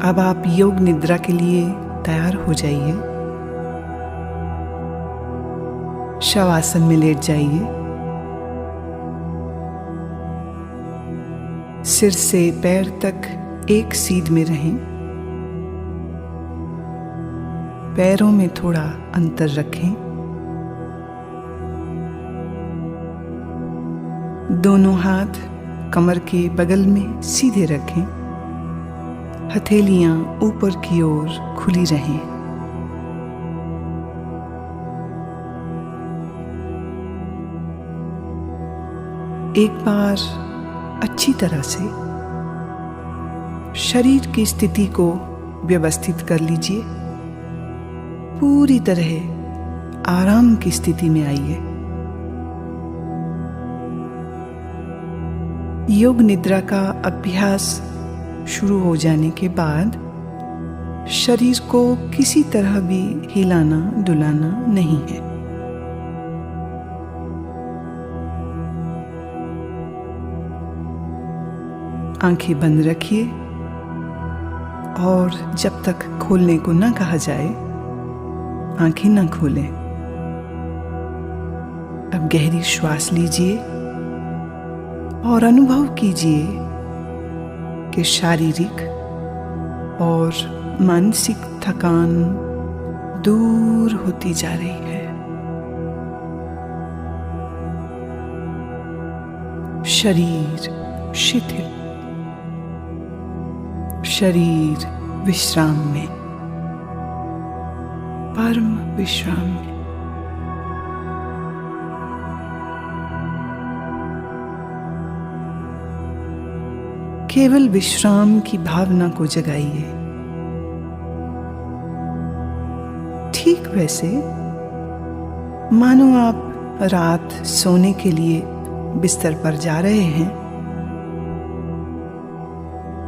अब आप योग निद्रा के लिए तैयार हो जाइए। शवासन में लेट जाइए। सिर से पैर तक एक सीध में रहें। पैरों में थोड़ा अंतर रखें। दोनों हाथ कमर के बगल में सीधे रखें। हथेलियां ऊपर की ओर खुली रहें। एक बार अच्छी तरह से शरीर की स्थिति को व्यवस्थित कर लीजिए। पूरी तरह आराम की स्थिति में आइए। योग निद्रा का अभ्यास शुरू हो जाने के बाद शरीर को किसी तरह भी हिलाना डुलाना नहीं है। आंखें बंद रखिए और जब तक खोलने को न कहा जाए आंखें न खोलें। अब गहरी श्वास लीजिए और अनुभव कीजिए कि शारीरिक और मानसिक थकान दूर होती जा रही है। शरीर शिथिल, शरीर विश्राम में, परम विश्राम में। केवल विश्राम की भावना को जगाइए। ठीक वैसे मानो आप रात सोने के लिए बिस्तर पर जा रहे हैं।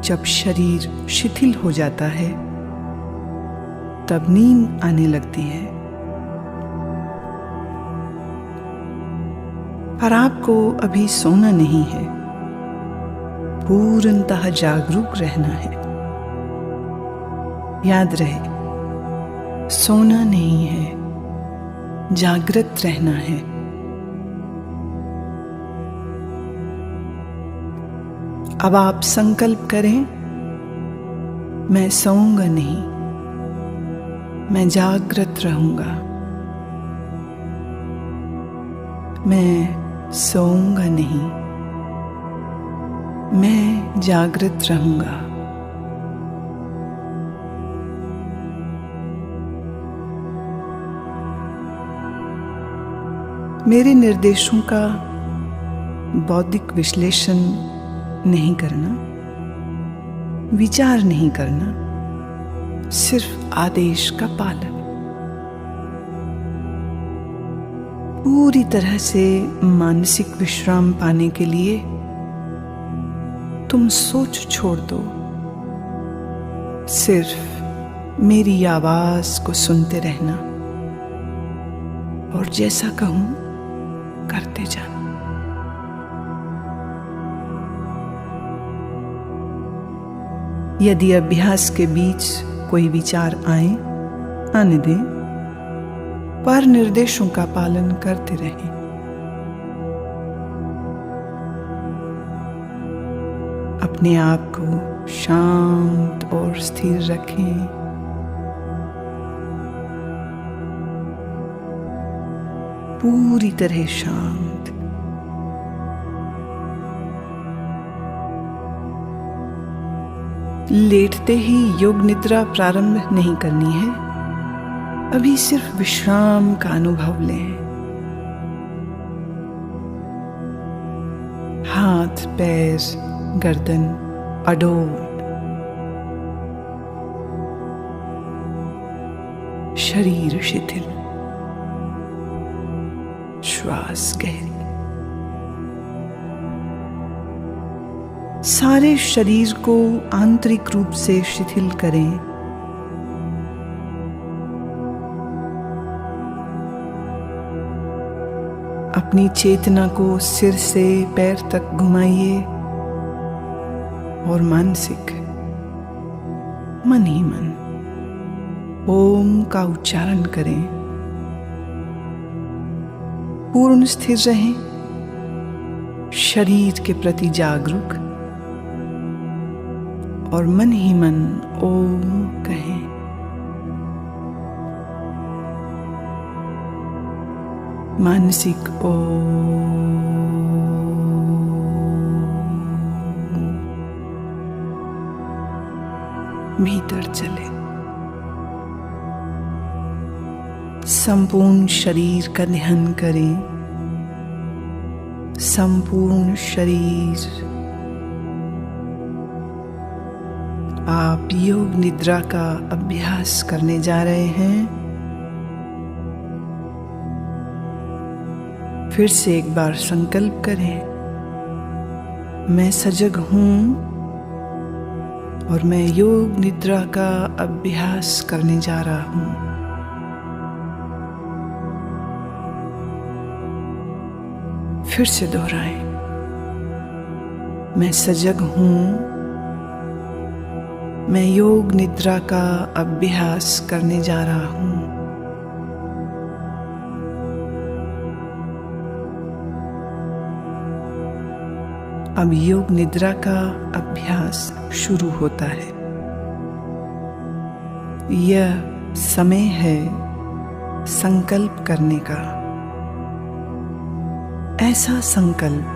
जब शरीर शिथिल हो जाता है तब नींद आने लगती है, पर आपको अभी सोना नहीं है, पूर्णतः जागरूक रहना है। याद रहे, सोना नहीं है, जागृत रहना है। अब आप संकल्प करें, मैं सोऊंगा नहीं, मैं जागृत रहूंगा। मैं सोऊंगा नहीं, मैं जागृत रहूंगा। मेरे निर्देशों का बौद्धिक विश्लेषण नहीं करना, विचार नहीं करना, सिर्फ आदेश का पालन। पूरी तरह से मानसिक विश्राम पाने के लिए तुम सोच छोड़ दो। सिर्फ मेरी आवाज को सुनते रहना और जैसा कहूं करते जाना। यदि अभ्यास के बीच कोई विचार आए, आने दें, पर निर्देशों का पालन करते रहें। अपने आप को शांत और स्थिर रखें। पूरी तरह शांत। लेटते ही योग निद्रा प्रारंभ नहीं करनी है। अभी सिर्फ विश्राम का अनुभव लें। हाथ, पैर, गर्दन अडोल, शरीर शिथिल, श्वास गहरी। सारे शरीर को आंतरिक रूप से शिथिल करें। अपनी चेतना को सिर से पैर तक घुमाइए और मानसिक, मन ही मन ओम का उच्चारण करें। पूर्ण स्थिर रहें, शरीर के प्रति जागरूक, और मन ही मन ओम कहें। मानसिक ओम, भीतर चले। संपूर्ण शरीर का ध्यान करें। संपूर्ण शरीर। आप योग निद्रा का अभ्यास करने जा रहे हैं। फिर से एक बार संकल्प करें, मैं सजग हूं और मैं योग निद्रा का अभ्यास करने जा रहा हूं। फिर से दोहराएं, मैं सजग हूं, मैं योग निद्रा का अभ्यास करने जा रहा हूं। अब योग निद्रा का अभ्यास शुरू होता है। यह समय है संकल्प करने का। ऐसा संकल्प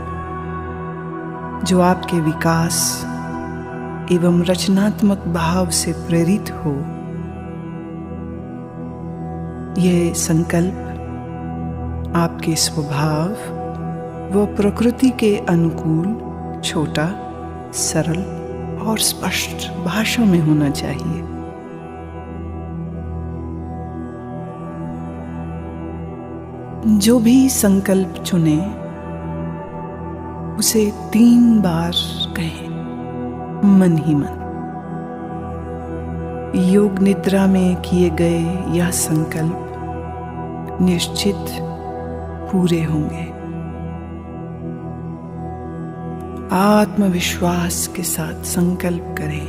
जो आपके विकास एवं रचनात्मक भाव से प्रेरित हो। यह संकल्प आपके स्वभाव व प्रकृति के अनुकूल, छोटा, सरल और स्पष्ट भाषा में होना चाहिए। जो भी संकल्प चुने उसे 3 बार कहें, मन ही मन। योग निद्रा में किए गए यह संकल्प निश्चित पूरे होंगे। आत्मविश्वास के साथ संकल्प करें।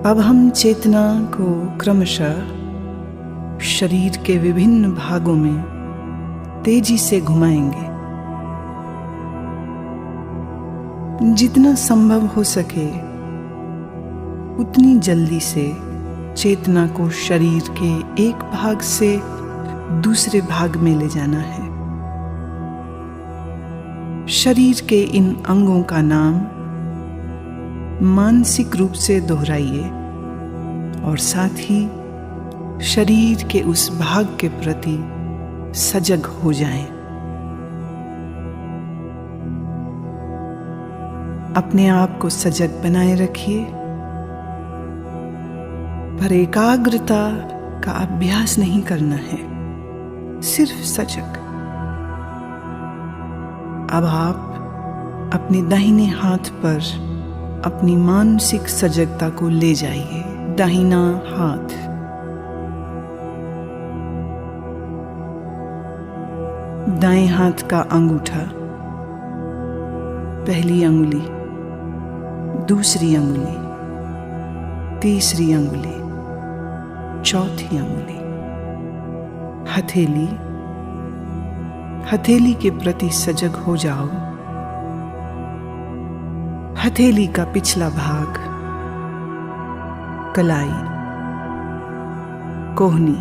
अब हम चेतना को क्रमशः शरीर के विभिन्न भागों में तेजी से घुमाएंगे। जितना संभव हो सके उतनी जल्दी से चेतना को शरीर के एक भाग से दूसरे भाग में ले जाना है। शरीर के इन अंगों का नाम मानसिक रूप से दोहराइए और साथ ही शरीर के उस भाग के प्रति सजग हो जाएं। अपने आप को सजग बनाए रखिए, पर एकाग्रता का अभ्यास नहीं करना है, सिर्फ सजग। अब आप अपने दाहिने हाथ पर अपनी मानसिक सजगता को ले जाइए। दाहिना हाथ, दाएं हाथ का अंगूठा, पहली अंगुली, दूसरी अंगुली, तीसरी अंगुली, चौथी अंगुली, हथेली। हथेली के प्रति सजग हो जाओ। हथेली का पिछला भाग, कलाई, कोहनी,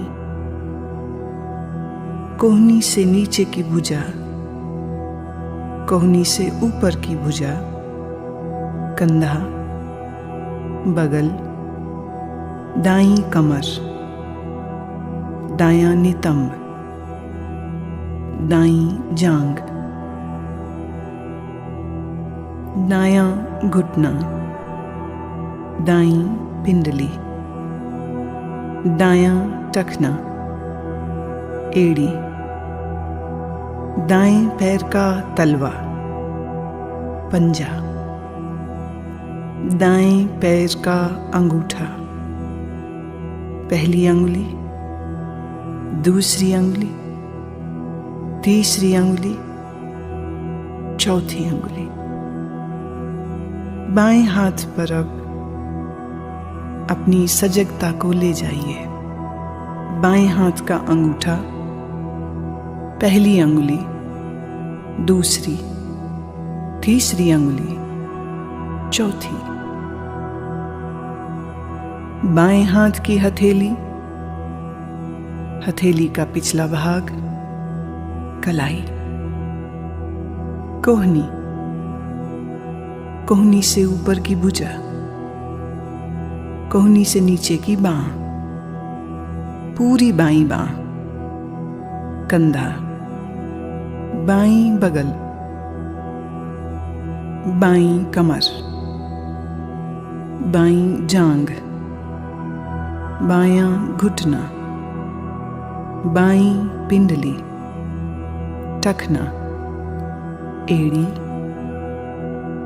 कोहनी से नीचे की भुजा, कोहनी से ऊपर की भुजा, कंधा, बगल, दाईं कमर, दायां नितंब, दाईं जांघ, दायां घुटना, दाईं पिंडली, दायां टखना, एड़ी, दाएं पैर का तलवा, पंजा, दाएं पैर का अंगूठा, पहली अंगुली, दूसरी अंगुली, तीसरी अंगुली, चौथी अंगुली। बाएं हाथ पर अब अपनी सजगता को ले जाइए। बाएं हाथ का अंगूठा, पहली अंगुली, दूसरी, तीसरी अंगुली, चौथी। बाएं हाथ की हथेली, हथेली का पिछला भाग, कलाई, कोहनी, कोहनी से ऊपर की भुजा, कोहनी से नीचे की बांह, पूरी बाईं बांह, कंधा, बाईं बगल, बाईं कमर, बाईं जांघ, बायां घुटना, बाईं पिंडली, टखना, एड़ी,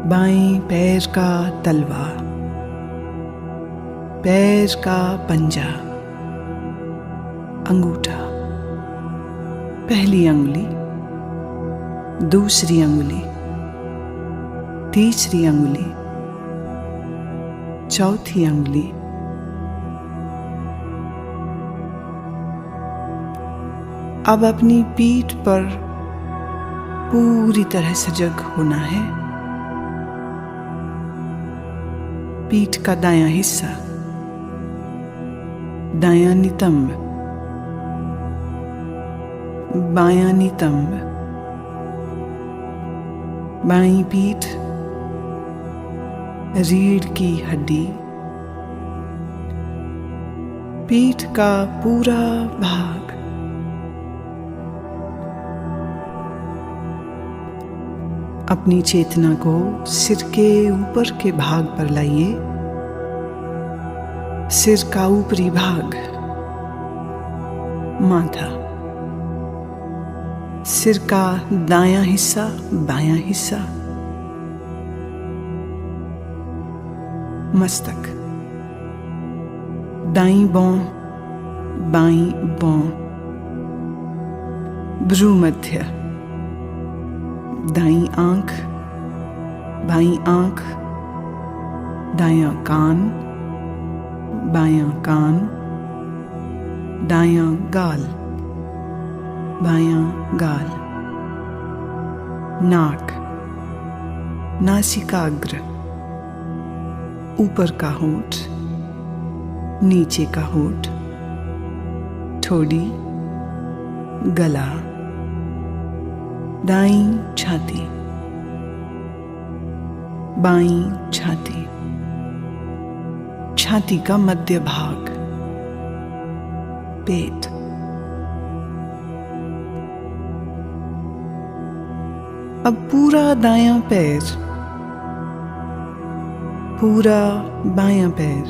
बाएं पैर का तलवा, पैर का पंजा, अंगूठा, पहली अंगुली, दूसरी अंगुली, तीसरी अंगुली, चौथी अंगुली। अब अपनी पीठ पर पूरी तरह सजग होना है। पीठ का दायां हिस्सा, दायां नितंब, बायां नितंब, बाईं पीठ, रीढ़ की हड्डी, पीठ का पूरा भाग। अपनी चेतना को सिर के ऊपर के भाग पर लाइए। सिर का ऊपरी भाग, माथा, सिर का दायां हिस्सा, बायां हिस्सा, मस्तक, दाईं भौं, बाईं भौं, भ्रूमध्य, दाईं आंख, बाईं आंख, दायां कान, बायां कान, दायां गाल, बायां गाल, नाक, नासिकाग्र, ऊपर का होंठ, नीचे का होंठ, ठोड़ी, गला, दाईं छाती, बाईं छाती, छाती का मध्य भाग, पेट। अब पूरा दायां पैर, पूरा बायां पैर,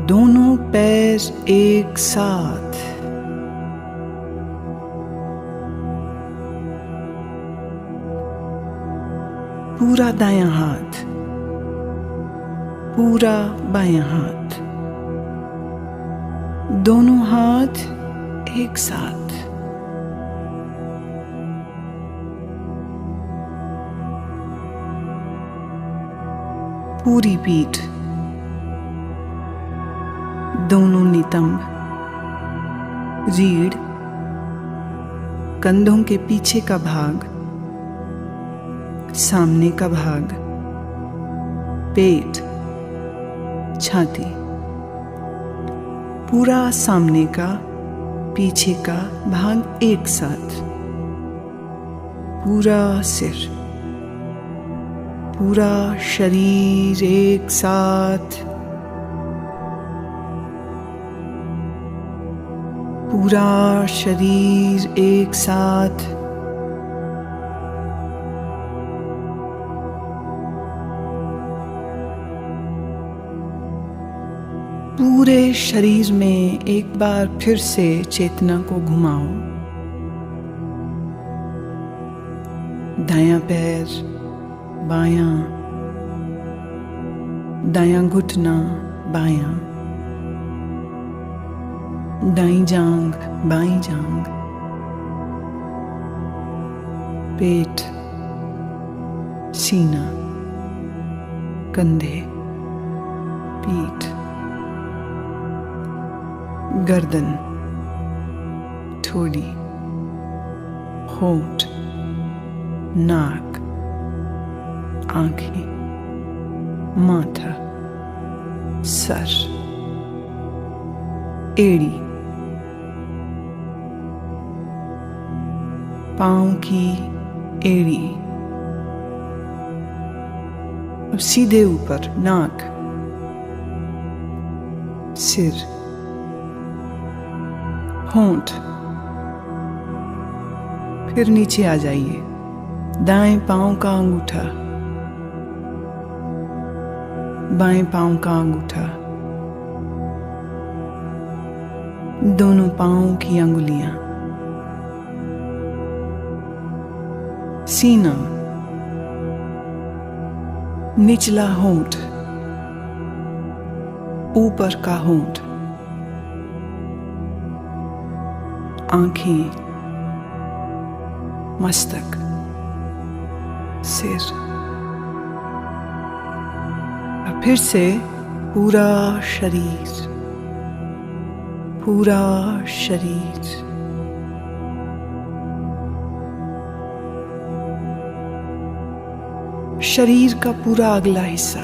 दोनों पैर एक साथ, पूरा दायां हाथ, पूरा बायां हाथ, दोनों हाथ एक साथ। पूरी पीठ, दोनों नितंब, रीढ़, कंधों के पीछे का भाग, सामने का भाग, पेट, छाती, पूरा सामने का पीछे का भाग एक साथ, पूरा सिर, पूरा शरीर एक साथ, पूरा शरीर एक साथ, पूरे शरीर में एक बार फिर से चेतना को घुमाओ। दायां पैर, बायां, दायां घुटना, बायां, दाईं जांघ, बाईं जांघ, पेट, सीना, कंधे, पीठ, गर्दन, ठोड़ी, होंठ, नाक, आंखें, माथा, सर, एड़ी, पांव की एड़ी, अब सीधे ऊपर नाक, सिर, होंठ, फिर नीचे आ जाइए, दाएं पांव का अंगूठा, बाएं पांव का अंगूठा, दोनों पांव की अंगुलियां, सीना, निचला होंठ, ऊपर का होंठ, आंखें, मस्तक, सिर, और फिर से पूरा शरीर, पूरा शरीर, शरीर का पूरा अगला हिस्सा,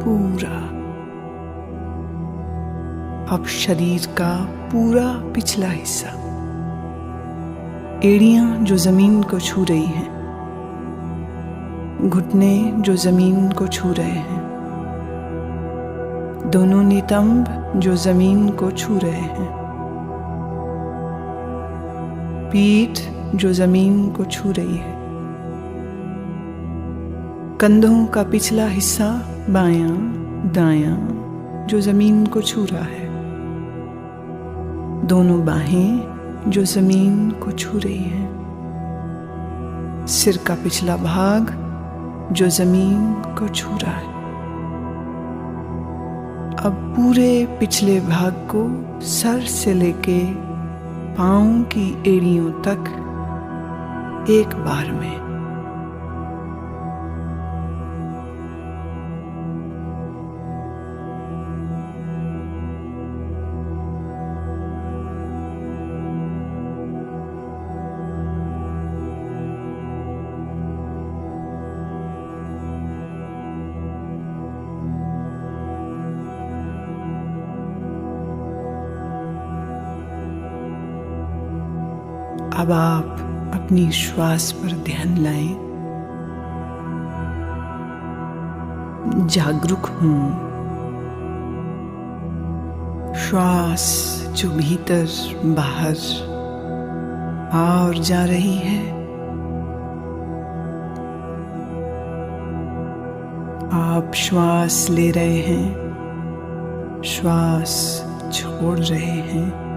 पूरा। अब शरीर का पूरा पिछला हिस्सा, एड़ियां जो जमीन को छू रही हैं, घुटने जो जमीन को छू रहे हैं, दोनों नितंब जो जमीन को छू रहे हैं, पीठ जो जमीन को छू रही है, कंधों का पिछला हिस्सा बायां दायां जो जमीन को छू रहा है, दोनों बाहें जो जमीन को छू रही हैं, सिर का पिछला भाग जो जमीन को छू रहा है। अब पूरे पिछले भाग को सर से लेके पांव की एड़ियों तक एक बार में, अब आप अपनी श्वास पर ध्यान लाएं। जागरूक हूं, श्वास जो भीतर बाहर आ और जा रही है, आप श्वास ले रहे हैं, श्वास छोड़ रहे हैं।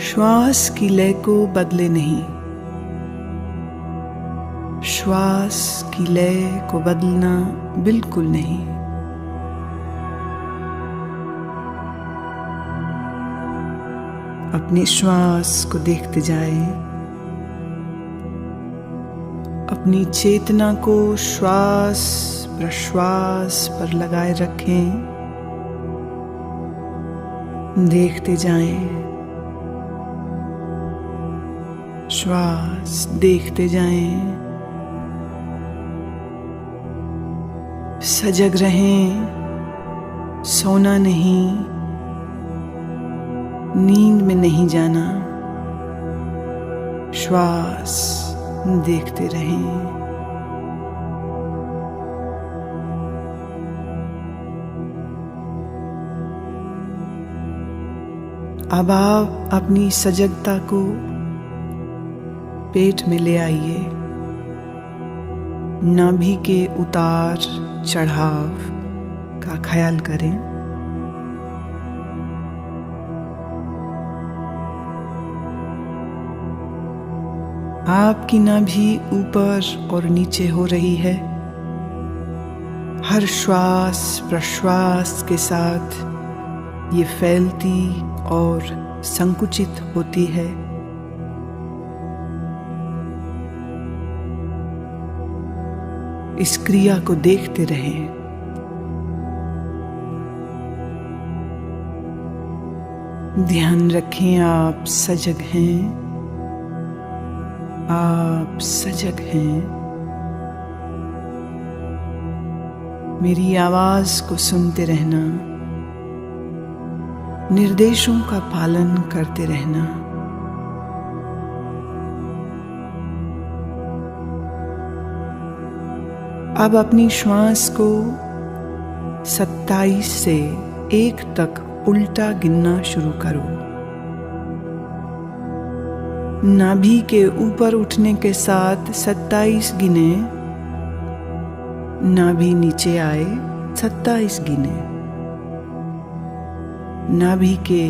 श्वास की लय को बदले नहीं, श्वास की लय को बदलना बिल्कुल नहीं। अपनी श्वास को देखते जाएं, अपनी चेतना को श्वास प्रश्वास पर लगाए रखें, देखते जाएं, श्वास देखते जाएं, सजग रहें, सोना नहीं, नींद में नहीं जाना, श्वास देखते रहें। अब आप अपनी सजगता को पेट में ले आइए, नाभि के उतार चढ़ाव का ख्याल करें। आपकी नाभि ऊपर और नीचे हो रही है। हर श्वास प्रश्वास के साथ ये फैलती और संकुचित होती है। इस क्रिया को देखते रहें। ध्यान रखें, आप सजग हैं, आप सजग हैं। मेरी आवाज को सुनते रहना, निर्देशों का पालन करते रहना। अब अपनी श्वास को 27 से 1 तक उल्टा गिनना शुरू करो। नाभि के ऊपर उठने के साथ 27 गिने, नाभि नीचे आए 27 गिने। नाभि के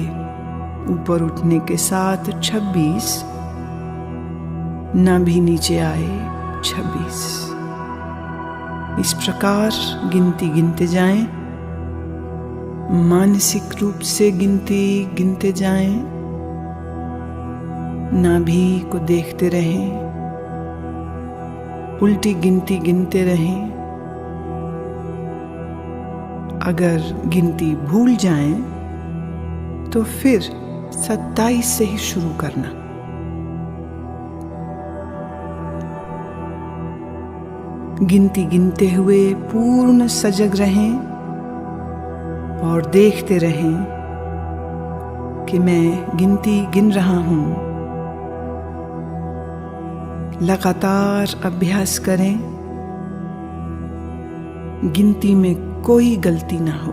ऊपर उठने के साथ 26, नाभि नीचे आए 26। इस प्रकार गिनती गिनते जाएं, मानसिक रूप से गिनती गिनते जाएं। नाभि को देखते रहें, उल्टी गिनती गिनते रहें। अगर गिनती भूल जाएं तो फिर 27 से ही शुरू करना। गिनती गिनते हुए पूर्ण सजग रहें और देखते रहें कि मैं गिनती गिन रहा हूं। लगातार अभ्यास करें, गिनती में कोई गलती ना हो।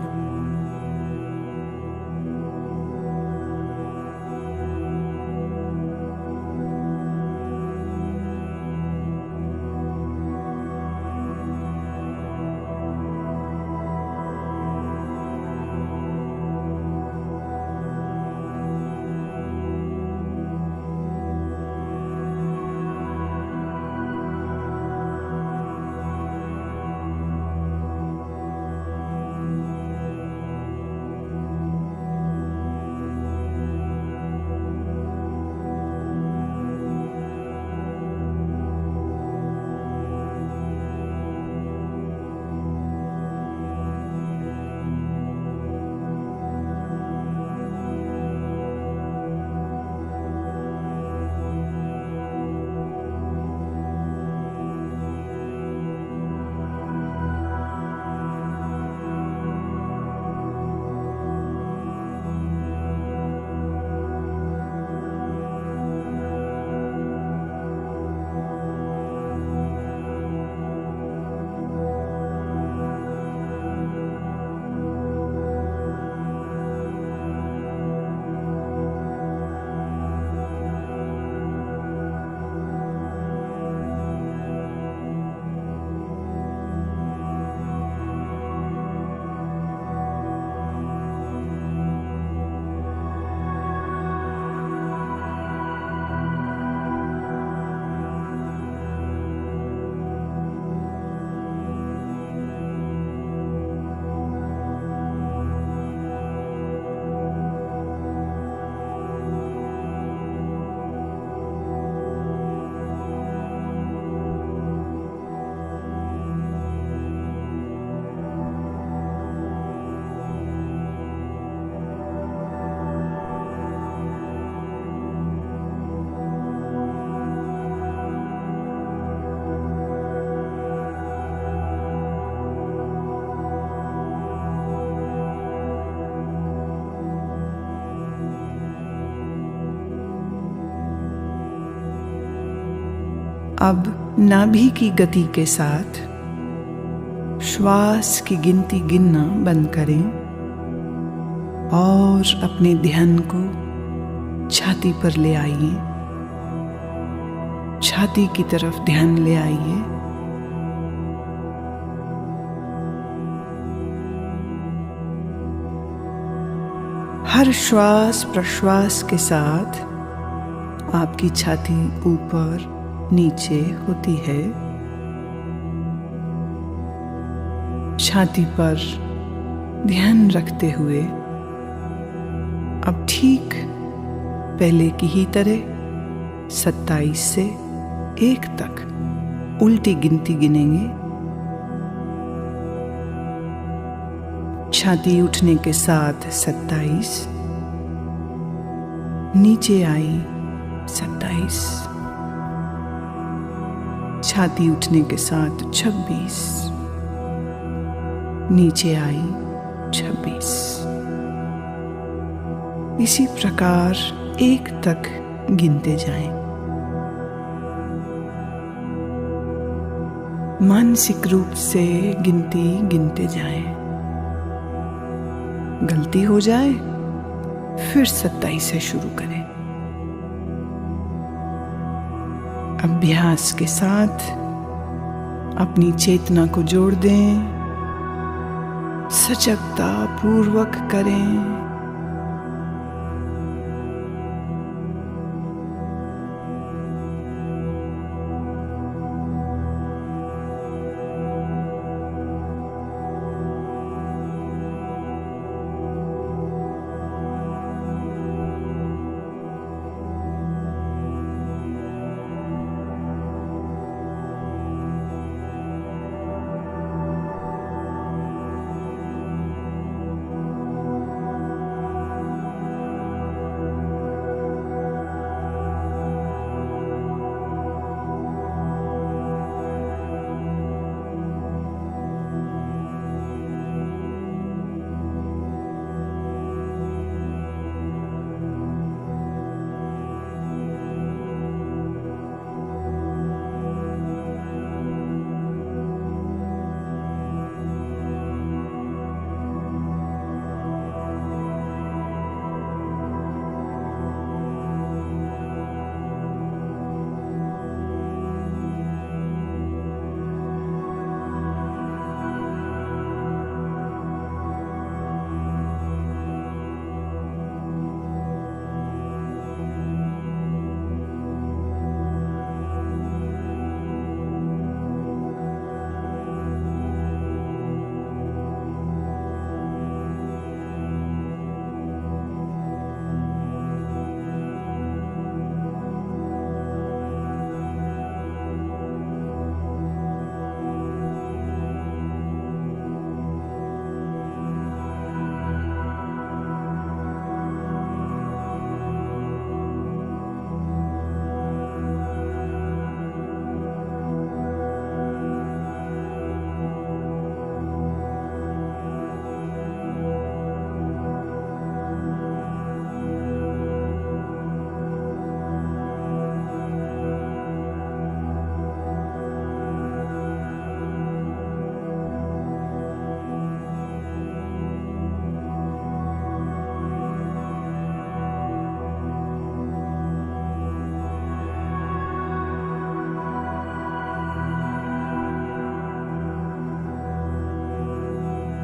अब नाभि की गति के साथ श्वास की गिनती गिनना बंद करें और अपने ध्यान को छाती पर ले आइए। छाती की तरफ ध्यान ले आइए। हर श्वास प्रश्वास के साथ आपकी छाती ऊपर नीचे होती है। छाती पर ध्यान रखते हुए अब ठीक पहले की ही तरह 27 से 1 तक उल्टी गिनती गिनेंगे। छाती उठने के साथ 27, नीचे आई 27, छाती उठने के साथ 26, नीचे आई 26। इसी प्रकार 1 तक गिनते जाएं। मानसिक रूप से गिनती गिनते जाएं। गलती हो जाए फिर 27 से शुरू करें। अभ्यास के साथ अपनी चेतना को जोड़ दें, सजगता पूर्वक करें।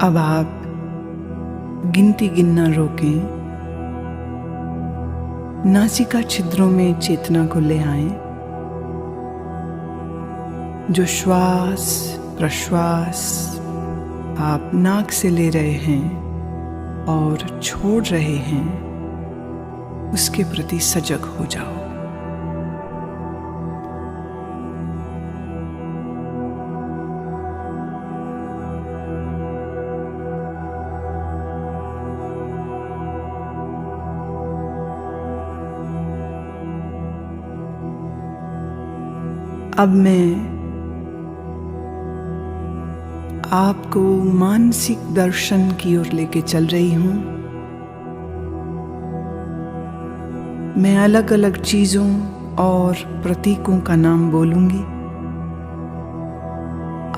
अब आप गिनती गिनना रोकें। नासिका छिद्रों में चेतना को ले आएं। जो श्वास प्रश्वास आप नाक से ले रहे हैं और छोड़ रहे हैं, उसके प्रति सजग हो जाओ। अब मैं आपको मानसिक दर्शन की ओर लेके चल रही हूं। मैं अलग अलग चीजों और प्रतीकों का नाम बोलूंगी।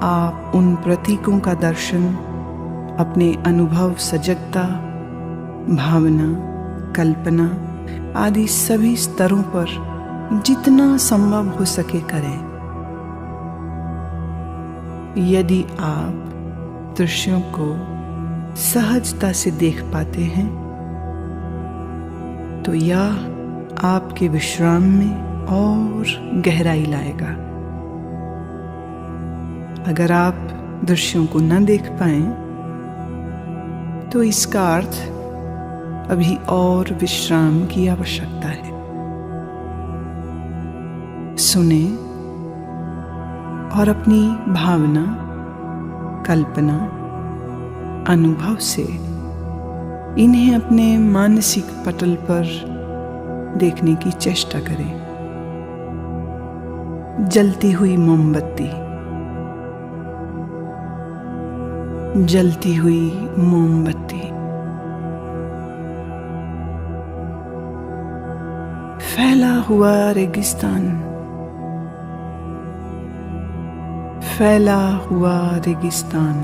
आप उन प्रतीकों का दर्शन अपने अनुभव, सजगता, भावना, कल्पना आदि सभी स्तरों पर जितना संभव हो सके करें। यदि आप दृश्यों को सहजता से देख पाते हैं तो यह आपके विश्राम में और गहराई लाएगा। अगर आप दृश्यों को न देख पाएं तो इसका अर्थ अभी और विश्राम की आवश्यकता है। सुने और अपनी भावना, कल्पना, अनुभव से इन्हें अपने मानसिक पटल पर देखने की चेष्टा करें। जलती हुई मोमबत्ती, जलती हुई मोमबत्ती, फैला हुआ रेगिस्तान, फैला हुआ रेगिस्तान,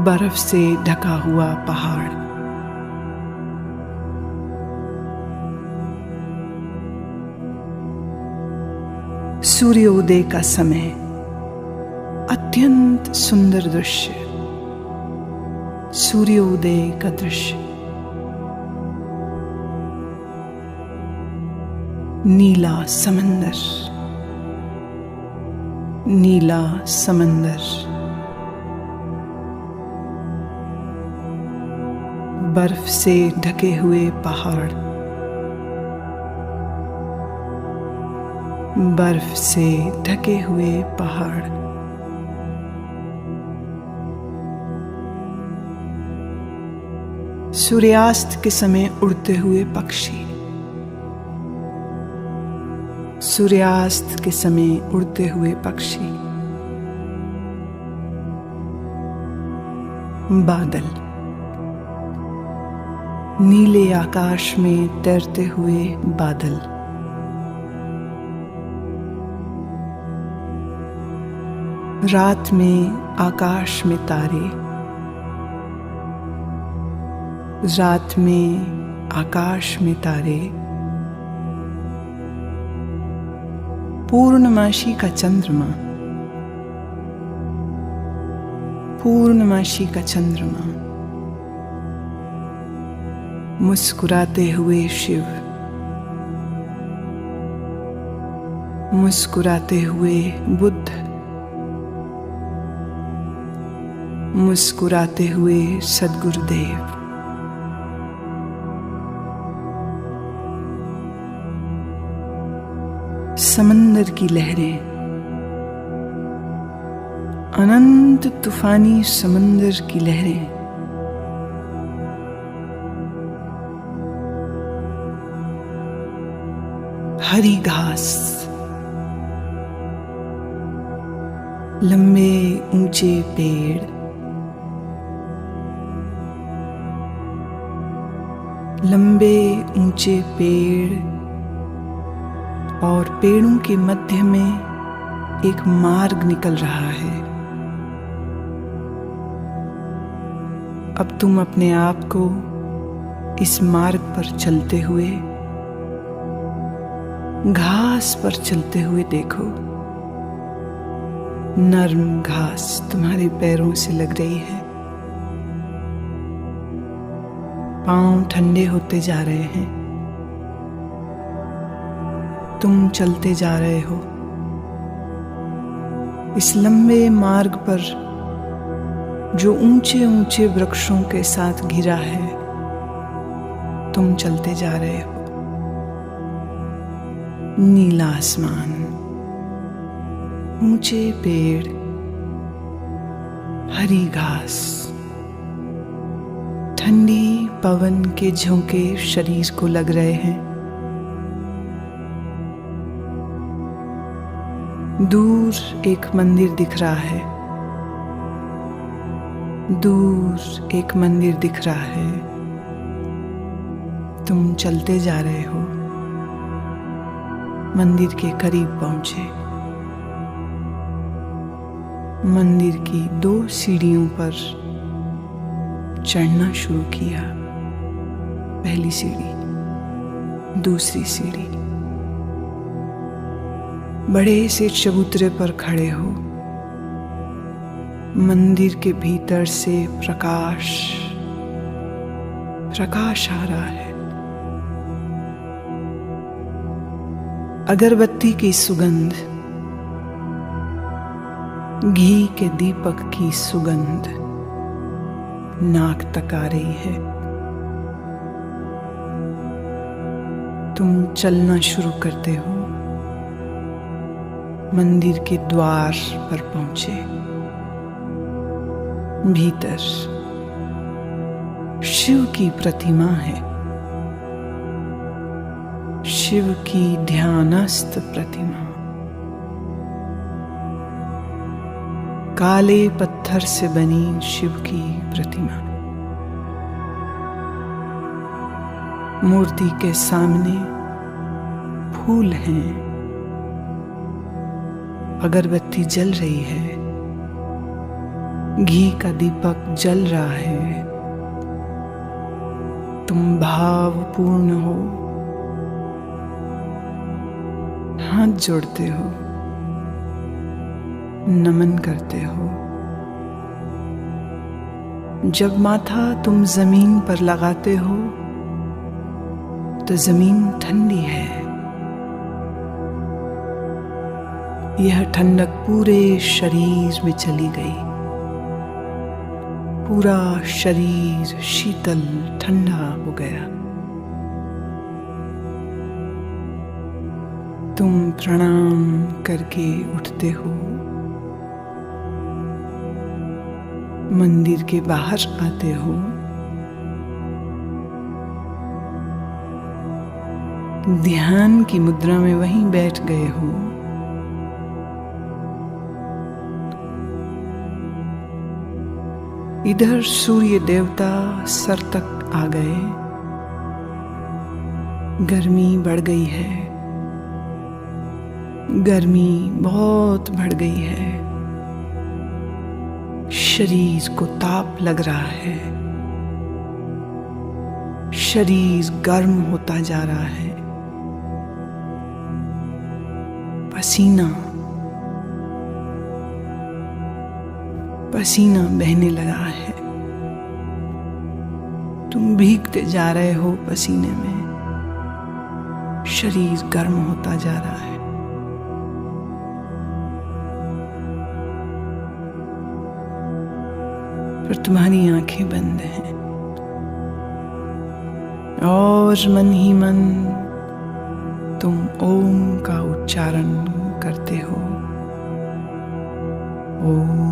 बर्फ से ढका हुआ पहाड़, सूर्योदय का समय, अत्यंत सुंदर दृश्य, सूर्योदय का दृश्य, नीला समंदर, नीला समंदर, बर्फ से ढके हुए पहाड़, बर्फ से ढके हुए पहाड़, सूर्यास्त के समय उड़ते हुए पक्षी, सूर्यास्त के समय उड़ते हुए पक्षी, बादल, नीले आकाश में तैरते हुए बादल, रात में आकाश में तारे, रात में आकाश में तारे, पूर्णमासी का चंद्रमा, पूर्णमासी का चंद्रमा, मुस्कुराते हुए शिव, मुस्कुराते हुए बुद्ध, मुस्कुराते हुए सद्गुरुदेव, समंदर की लहरें, अनंत तूफानी समंदर की लहरें, हरी घास, लंबे ऊंचे पेड़, लंबे ऊंचे पेड़ और पेड़ों के मध्य में एक मार्ग निकल रहा है। अब तुम अपने आप को इस मार्ग पर चलते हुए, घास पर चलते हुए देखो। नर्म घास तुम्हारे पैरों से लग रही है, पांव ठंडे होते जा रहे हैं, तुम चलते जा रहे हो इस लंबे मार्ग पर जो ऊंचे ऊंचे वृक्षों के साथ घिरा है। तुम चलते जा रहे हो, नीला आसमान, ऊंचे पेड़, हरी घास, ठंडी पवन के झोंके शरीर को लग रहे हैं। दूर एक मंदिर दिख रहा है, दूर एक मंदिर दिख रहा है। तुम चलते जा रहे हो, मंदिर के करीब पहुंचे। मंदिर की 2 सीढ़ियों पर चढ़ना शुरू किया। पहली सीढ़ी, दूसरी सीढ़ी। बड़े से चबूतरे पर खड़े हो। मंदिर के भीतर से प्रकाश प्रकाश आ रहा है। अगरबत्ती की सुगंध, घी के दीपक की सुगंध, नाक तक आ रही है। तुम चलना शुरू करते हो। मंदिर के द्वार पर पहुंचे। भीतर शिव की प्रतिमा है, शिव की ध्यानस्थ प्रतिमा। काले पत्थर से बनी शिव की प्रतिमा। मूर्ति के सामने फूल हैं, अगरबत्ती जल रही है, घी का दीपक जल रहा है। तुम भावपूर्ण हो, हाथ जोड़ते हो, नमन करते हो। जब माथा तुम जमीन पर लगाते हो तो जमीन ठंडी है। यह ठंडक पूरे शरीर में चली गई। पूरा शरीर शीतल ठंडा हो गया। तुम प्रणाम करके उठते हो, मंदिर के बाहर आते हो। ध्यान की मुद्रा में वहीं बैठ गए हो। इधर सूर्य देवता सर तक आ गए। गर्मी बढ़ गई है, गर्मी बहुत बढ़ गई है। शरीर को ताप लग रहा है, शरीर गर्म होता जा रहा है। पसीना पसीना बहने लगा है। तुम भीगते जा रहे हो पसीने में। शरीर गर्म होता जा रहा है। पर तुम्हारी आंखें बंद हैं और मन ही मन तुम ओम का उच्चारण करते हो। ओम।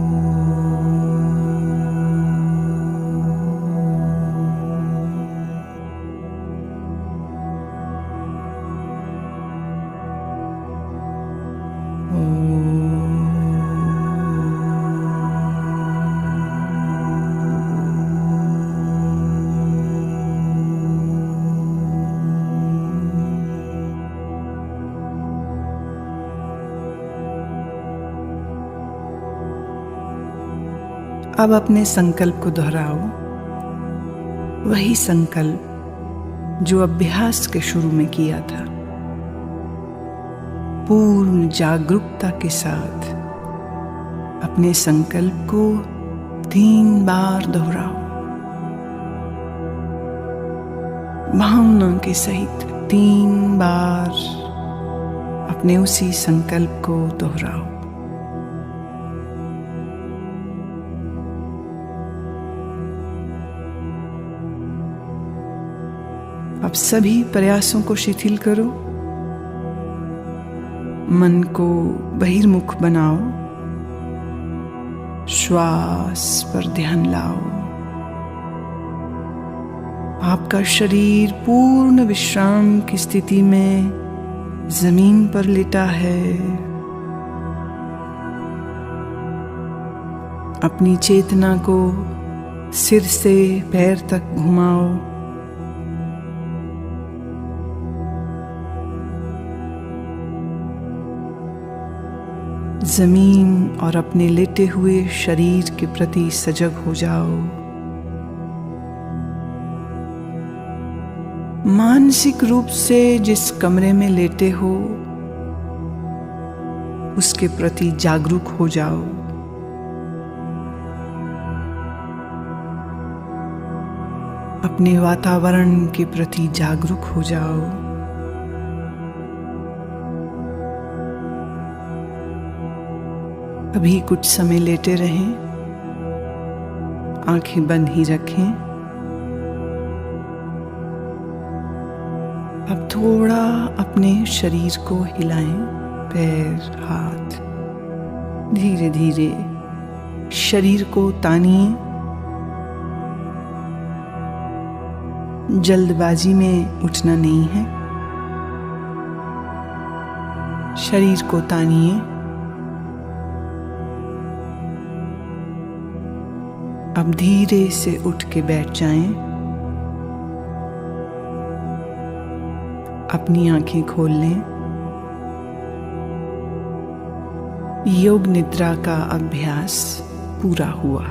अब अपने संकल्प को दोहराओ। वही संकल्प जो अभ्यास के शुरू में किया था। पूर्ण जागरूकता के साथ अपने संकल्प को 3 बार दोहराओ। भावना के सहित 3 बार अपने उसी संकल्प को दोहराओ। अब सभी प्रयासों को शिथिल करो। मन को बहिर्मुख बनाओ। श्वास पर ध्यान लाओ। आपका शरीर पूर्ण विश्राम की स्थिति में जमीन पर लेटा है। अपनी चेतना को सिर से पैर तक घुमाओ। जमीन और अपने लेटे हुए शरीर के प्रति सजग हो जाओ। मानसिक रूप से जिस कमरे में लेटे हो उसके प्रति जागरूक हो जाओ। अपने वातावरण के प्रति जागरूक हो जाओ। अभी कुछ समय लेटे रहें आंखें बंद ही रखें। अब थोड़ा अपने शरीर को हिलाएं, पैर, हाथ। धीरे धीरे शरीर को तानिए। जल्दबाजी में उठना नहीं है। शरीर को तानिए। अब धीरे से उठ के बैठ जाएं। अपनी आंखें खोल लें। योग निद्रा का अभ्यास पूरा हुआ।